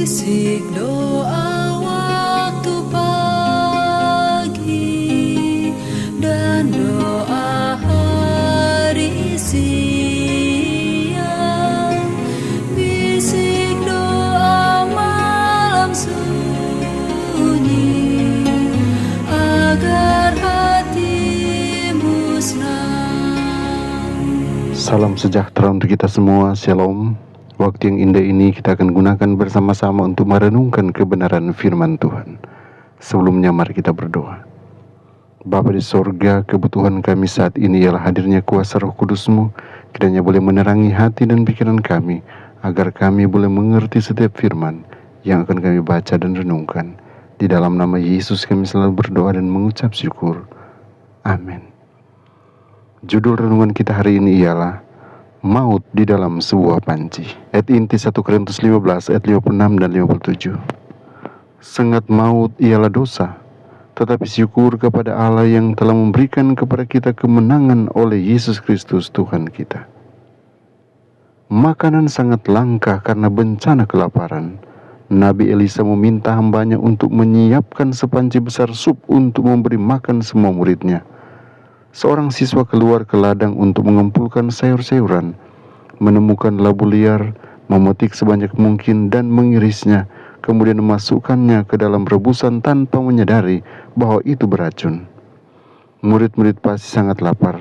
Bisik doa waktu pagi dan doa hari siang, bisik doa malam sunyi agar hatimu senang. Salam sejahtera untuk kita semua, Shalom. Waktu yang indah ini kita akan gunakan bersama-sama untuk merenungkan kebenaran firman Tuhan. Sebelumnya mari kita berdoa. Bapa di sorga, kebutuhan kami saat ini ialah hadirnya kuasa Roh Kudus-Mu, kiranya boleh menerangi hati dan pikiran kami, agar kami boleh mengerti setiap firman yang akan kami baca dan renungkan. Di dalam nama Yesus kami selalu berdoa dan mengucap syukur. Amin. Judul renungan kita hari ini ialah Maut di dalam sebuah panci. Ayat inti 1 Korintus 15 ayat 56 dan 57. Sengat maut ialah dosa, tetapi syukur kepada Allah yang telah memberikan kepada kita kemenangan oleh Yesus Kristus Tuhan kita. Makanan sangat langka karena bencana kelaparan. Nabi Elisa meminta hambanya untuk menyiapkan sepanci besar sup untuk memberi makan semua muridnya. Seorang siswa keluar ke ladang untuk mengumpulkan sayur-sayuran, menemukan labu liar, memetik sebanyak mungkin dan mengirisnya, kemudian memasukkannya ke dalam rebusan tanpa menyadari bahwa itu beracun. Murid-murid pasti sangat lapar,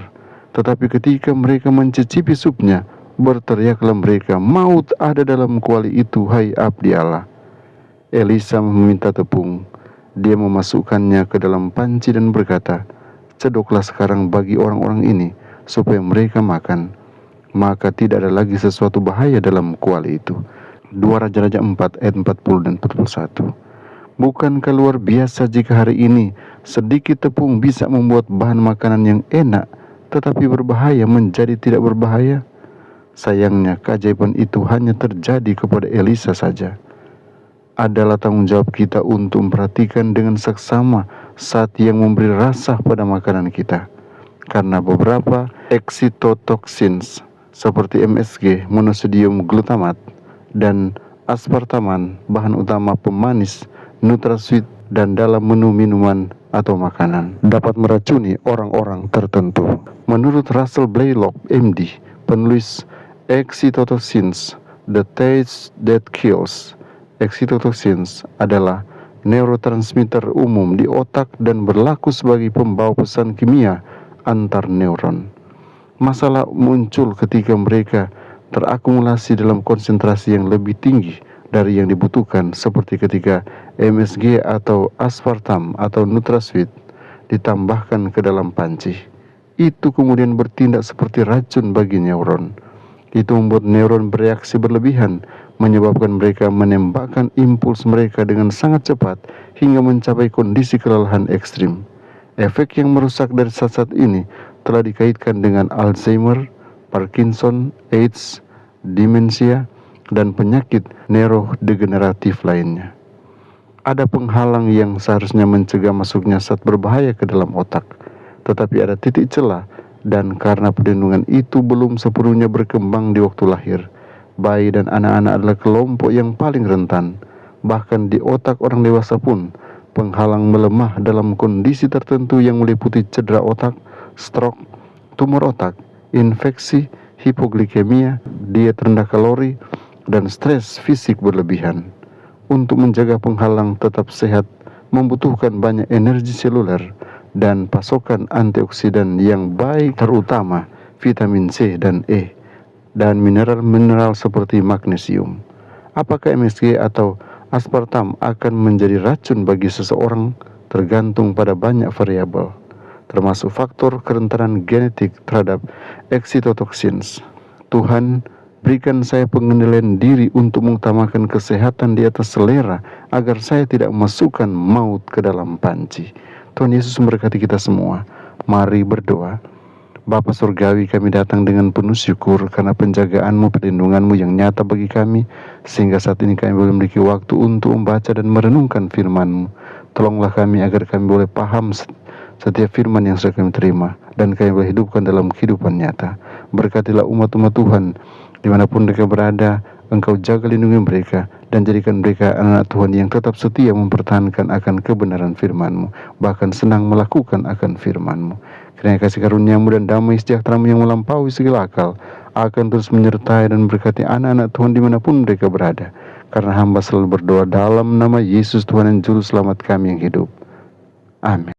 tetapi ketika mereka mencicipi supnya, berteriaklah mereka, "Maut ada dalam kuali itu, hai abdi Allah." Elisa meminta tepung. Dia memasukkannya ke dalam panci dan berkata, "Cedoklah sekarang bagi orang-orang ini, supaya mereka makan. Maka tidak ada lagi sesuatu bahaya dalam kuali itu." 2 Raja-Raja 4 ayat 40 dan 41. Bukankah luar biasa jika hari ini sedikit tepung bisa membuat bahan makanan yang enak, tetapi berbahaya menjadi tidak berbahaya? Sayangnya keajaiban itu hanya terjadi kepada Elisa saja. Adalah tanggung jawab kita untuk memperhatikan dengan seksama saat yang memberi rasa pada makanan kita, karena beberapa excitotoxins seperti MSG, monosodium glutamat, dan aspartaman, bahan utama pemanis NutraSweet dan dalam menu minuman atau makanan, dapat meracuni orang-orang tertentu. Menurut Russell Blaylock, MD, penulis Excitotoxins, The Taste That Kills, excitotoxins adalah neurotransmitter umum di otak dan berlaku sebagai pembawa pesan kimia antar neuron. Masalah muncul ketika mereka terakumulasi dalam konsentrasi yang lebih tinggi dari yang dibutuhkan, seperti ketika MSG atau aspartam atau NutraSweet ditambahkan ke dalam panci. Itu kemudian bertindak seperti racun bagi neuron. Itu membuat neuron bereaksi berlebihan, menyebabkan mereka menembakkan impuls mereka dengan sangat cepat hingga mencapai kondisi kelelahan ekstrim. Efek yang merusak dari zat-zat ini telah dikaitkan dengan Alzheimer, Parkinson, AIDS, demensia, dan penyakit neurodegeneratif lainnya. Ada penghalang yang seharusnya mencegah masuknya zat berbahaya ke dalam otak, tetapi ada titik celah, dan karena perlindungan itu belum sepenuhnya berkembang di waktu lahir, bayi dan anak-anak adalah kelompok yang paling rentan. Bahkan di otak orang dewasa pun, penghalang melemah dalam kondisi tertentu yang meliputi cedera otak, stroke, tumor otak, infeksi, hipoglikemia, diet rendah kalori, dan stres fisik berlebihan. Untuk menjaga penghalang tetap sehat, membutuhkan banyak energi seluler dan pasokan antioksidan yang baik, terutama vitamin C dan E, dan mineral-mineral seperti magnesium. Apakah MSG atau aspartam akan menjadi racun bagi seseorang? Tergantung pada banyak variabel, termasuk faktor kerentanan genetik terhadap excitotoxins. Tuhan, berikan saya pengendalian diri untuk mengutamakan kesehatan di atas selera, agar saya tidak memasukkan maut ke dalam panci. Tuhan Yesus memberkati kita semua. Mari berdoa. Bapa Surgawi, kami datang dengan penuh syukur karena penjagaan-Mu, perlindungan-Mu yang nyata bagi kami, sehingga saat ini kami boleh memiliki waktu untuk membaca dan merenungkan firman-Mu. Tolonglah kami agar kami boleh paham setiap firman yang sudah kami terima, dan kami boleh hidupkan dalam kehidupan nyata. Berkatilah umat-umat Tuhan dimanapun mereka berada, Engkau jaga lindungi mereka, dan jadikan mereka anak Tuhan yang tetap setia mempertahankan akan kebenaran firman-Mu, bahkan senang melakukan akan firman-Mu. Kiranya kasih karunia-Mu dan damai sejahtera-Mu yang melampaui segala akal akan terus menyertai dan berkati anak-anak Tuhan dimanapun mereka berada. Karena hamba selalu berdoa dalam nama Yesus Tuhan dan Juru Selamat kami yang hidup. Amin.